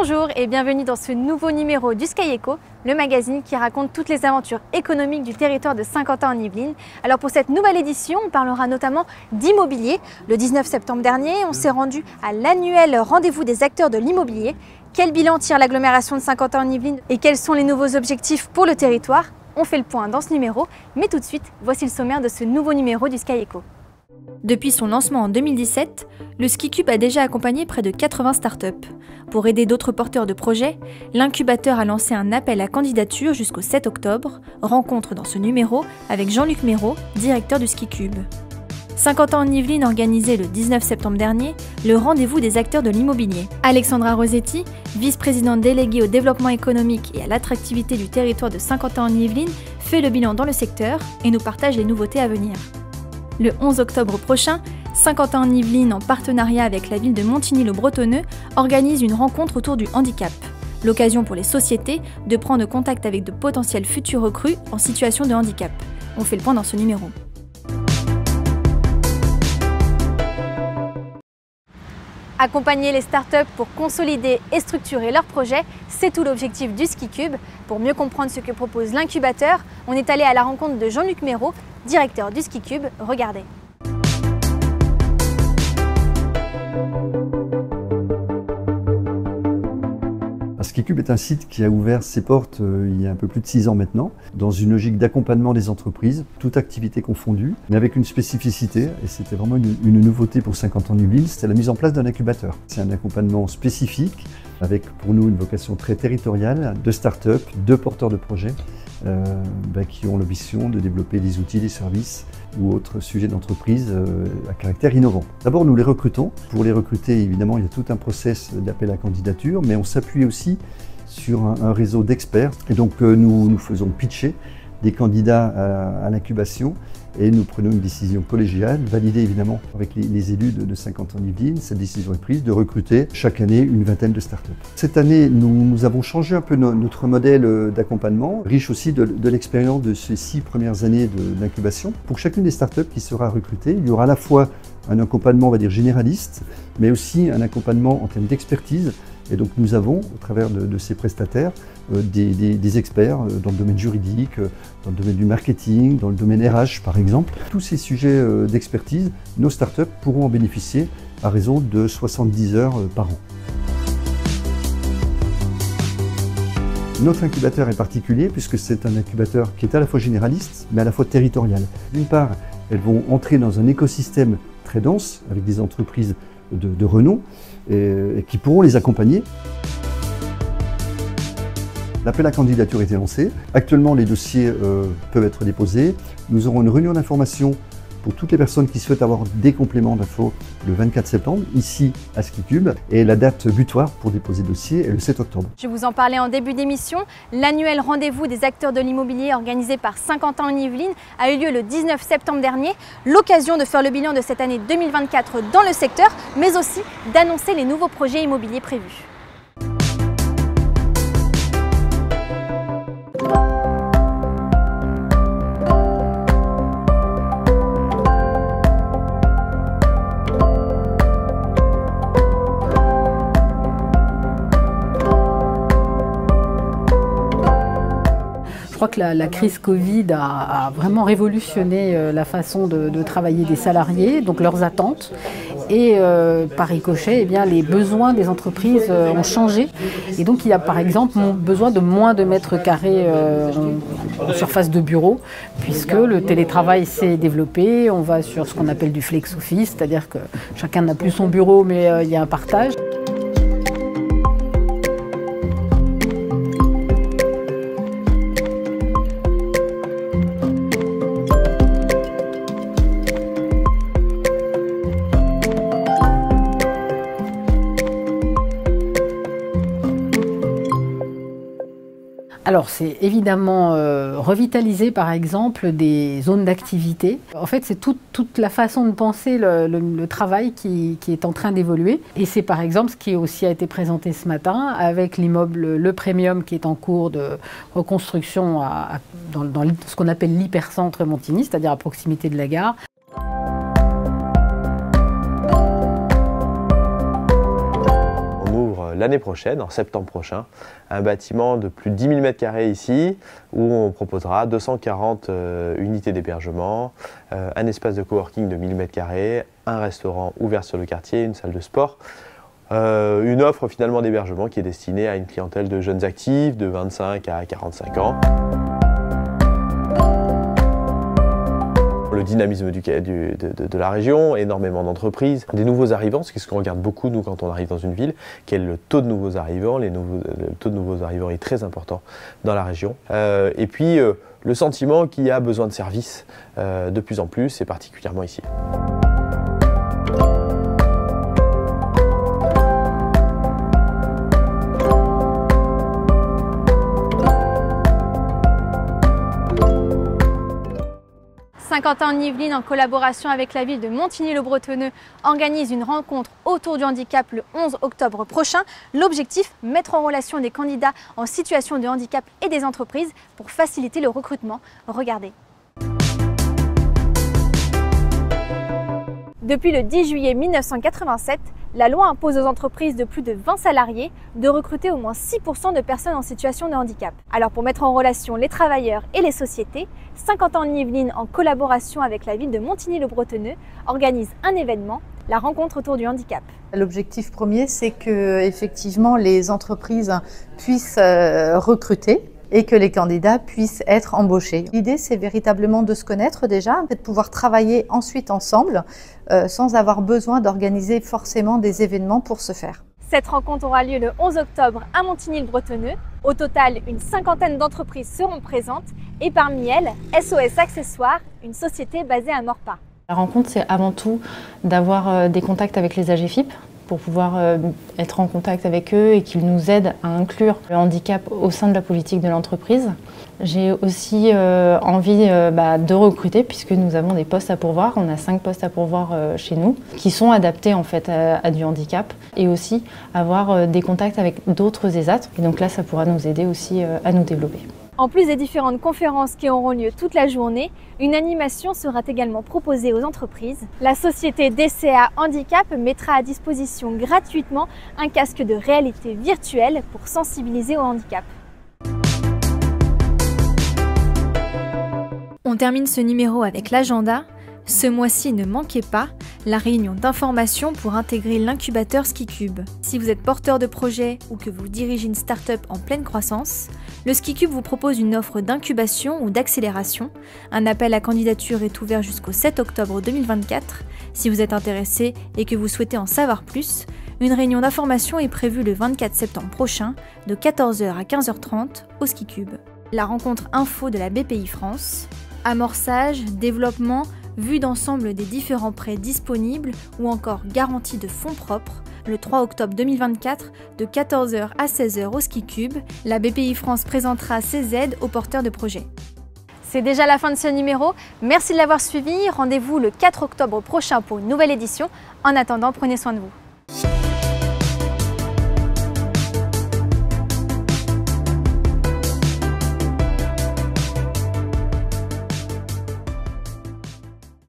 Bonjour et bienvenue dans ce nouveau numéro du Sky Eco, le magazine qui raconte toutes les aventures économiques du territoire de Saint-Quentin en Yvelines. Alors pour cette nouvelle édition, on parlera notamment d'immobilier. Le 19 septembre dernier, on s'est rendu à l'annuel rendez-vous des acteurs de l'immobilier. Quel bilan tire l'agglomération de Saint-Quentin en Yvelines et quels sont les nouveaux objectifs pour le territoire? On fait le point dans ce numéro, mais tout de suite, voici le sommaire de ce nouveau numéro du Sky Eco. Depuis son lancement en 2017, le SkiCube a déjà accompagné près de 80 startups. Pour aider d'autres porteurs de projets, l'incubateur a lancé un appel à candidature jusqu'au 7 octobre, rencontre dans ce numéro avec Jean-Luc Méraud, directeur du SkiCube. Saint-Quentin en Yvelines organisait le 19 septembre dernier le rendez-vous des acteurs de l'immobilier. Alexandra Rosetti, vice-présidente déléguée au développement économique et à l'attractivité du territoire de Saint-Quentin en Yvelines, fait le bilan dans le secteur et nous partage les nouveautés à venir. Le 11 octobre prochain, Saint-Quentin en Yvelines, en partenariat avec la ville de Montigny-le-Bretonneux, organise une rencontre autour du handicap. L'occasion pour les sociétés de prendre contact avec de potentiels futurs recrues en situation de handicap. On fait le point dans ce numéro. Accompagner les startups pour consolider et structurer leurs projets, c'est tout l'objectif du SkiCube. Pour mieux comprendre ce que propose l'incubateur, on est allé à la rencontre de Jean-Luc Méraud, directeur du SkiCube. Regardez. SkiCube est un site qui a ouvert ses portes il y a un peu plus de 6 ans maintenant, dans une logique d'accompagnement des entreprises, toute activité confondue, mais avec une spécificité, et c'était vraiment une nouveauté pour Saint-Quentin en Yvelines, c'était la mise en place d'un incubateur. C'est un accompagnement spécifique, avec pour nous une vocation très territoriale, de start-up, de porteurs de projets, qui ont l'ambition de développer des outils, des services ou autres sujets d'entreprise à caractère innovant. D'abord, nous les recrutons. Pour les recruter, évidemment, il y a tout un process d'appel à candidature, mais on s'appuie aussi sur un réseau d'experts. Et donc, nous faisons pitcher des candidats à l'incubation et nous prenons une décision collégiale, validée évidemment avec les élus de Saint-Quentin-en-Yvelines. Cette décision est prise de recruter chaque année une vingtaine de startups. Cette année, nous avons changé un peu notre modèle d'accompagnement, riche aussi de l'expérience de ces 6 premières années d'incubation. Pour chacune des startups qui sera recrutée, il y aura à la fois un accompagnement, on va dire, généraliste, mais aussi un accompagnement en termes d'expertise. Et donc nous avons, au travers de ces prestataires, des experts dans le domaine juridique, dans le domaine du marketing, dans le domaine RH par exemple. Tous ces sujets d'expertise, nos startups pourront en bénéficier à raison de 70 heures par an. Notre incubateur est particulier puisque c'est un incubateur qui est à la fois généraliste mais à la fois territorial. D'une part, elles vont entrer dans un écosystème très dense avec des entreprises de renom et qui pourront les accompagner. L'appel à candidature a été lancé. Actuellement, les dossiers peuvent être déposés. Nous aurons une réunion d'information pour toutes les personnes qui souhaitent avoir des compléments d'infos le 24 septembre, ici à SkiCube. Et la date butoir pour déposer le dossier est le 7 octobre. Je vous en parlais en début d'émission. L'annuel rendez-vous des acteurs de l'immobilier organisé par Saint-Quentin en Yvelines a eu lieu le 19 septembre dernier. L'occasion de faire le bilan de cette année 2024 dans le secteur, mais aussi d'annoncer les nouveaux projets immobiliers prévus. Je crois que la crise Covid a vraiment révolutionné la façon de travailler des salariés, donc leurs attentes. Et par ricochet, les besoins des entreprises ont changé. Et donc il y a par exemple besoin de moins de mètres carrés en surface de bureau, puisque le télétravail s'est développé. On va sur ce qu'on appelle du flex office, c'est-à-dire que chacun n'a plus son bureau, mais il y a un partage. Alors c'est évidemment revitaliser par exemple des zones d'activité. En fait c'est toute la façon de penser le travail qui est en train d'évoluer. Et c'est par exemple ce qui aussi a été présenté ce matin avec l'immeuble Le Premium qui est en cours de reconstruction dans ce qu'on appelle l'hypercentre Montigny, c'est-à-dire à proximité de la gare. l'année prochaine, en septembre prochain, un bâtiment de plus de 10 000 m² ici, où on proposera 240 unités d'hébergement, un espace de coworking de 1000 m², un restaurant ouvert sur le quartier, une salle de sport. Une offre finalement d'hébergement qui est destinée à une clientèle de jeunes actifs de 25 à 45 ans. Le dynamisme de la région, énormément d'entreprises, des nouveaux arrivants, c'est ce qu'on regarde beaucoup nous quand on arrive dans une ville, quel est le taux de nouveaux arrivants. Le taux de nouveaux arrivants est très important dans la région. Et puis le sentiment qu'il y a besoin de services de plus en plus, et particulièrement ici. Saint-Quentin-en-Yvelines, en collaboration avec la ville de Montigny-le-Bretonneux, organise une rencontre autour du handicap le 11 octobre prochain. L'objectif, mettre en relation des candidats en situation de handicap et des entreprises pour faciliter le recrutement. Regardez. Depuis le 10 juillet 1987, la loi impose aux entreprises de plus de 20 salariés de recruter au moins 6% de personnes en situation de handicap. Alors pour mettre en relation les travailleurs et les sociétés, Saint-Quentin-en-Yvelines, en collaboration avec la ville de Montigny-le-Bretonneux, organise un événement, la rencontre autour du handicap. L'objectif premier, c'est que effectivement les entreprises puissent recruter et que les candidats puissent être embauchés. L'idée, c'est véritablement de se connaître déjà, de pouvoir travailler ensuite ensemble sans avoir besoin d'organiser forcément des événements pour ce faire. Cette rencontre aura lieu le 11 octobre à Montigny-le-Bretonneux. Au total, une cinquantaine d'entreprises seront présentes et parmi elles, SOS Accessoires, une société basée à Maurepas. La rencontre, c'est avant tout d'avoir des contacts avec les AGFIP pour pouvoir être en contact avec eux et qu'ils nous aident à inclure le handicap au sein de la politique de l'entreprise. J'ai aussi envie de recruter puisque nous avons des postes à pourvoir. On a 5 postes à pourvoir chez nous qui sont adaptés en fait à du handicap et aussi avoir des contacts avec d'autres ESAT. Et donc là, ça pourra nous aider aussi à nous développer. En plus des différentes conférences qui auront lieu toute la journée, une animation sera également proposée aux entreprises. La société DCA Handicap mettra à disposition gratuitement un casque de réalité virtuelle pour sensibiliser au handicap. On termine ce numéro avec l'agenda. Ce mois-ci, ne manquez pas la réunion d'information pour intégrer l'incubateur SkiCube. Si vous êtes porteur de projet ou que vous dirigez une start-up en pleine croissance, le SkiCube vous propose une offre d'incubation ou d'accélération. Un appel à candidature est ouvert jusqu'au 7 octobre 2024. Si vous êtes intéressé et que vous souhaitez en savoir plus, une réunion d'information est prévue le 24 septembre prochain de 14 h à 15 h 30 au SkiCube. La rencontre info de la BPI France, amorçage, développement, vue d'ensemble des différents prêts disponibles ou encore garantie de fonds propres, le 3 octobre 2024 de 14 h à 16 h au SkiCube, la BPI France présentera ses aides aux porteurs de projets. C'est déjà la fin de ce numéro, merci de l'avoir suivi, rendez-vous le 4 octobre prochain pour une nouvelle édition. En attendant, prenez soin de vous.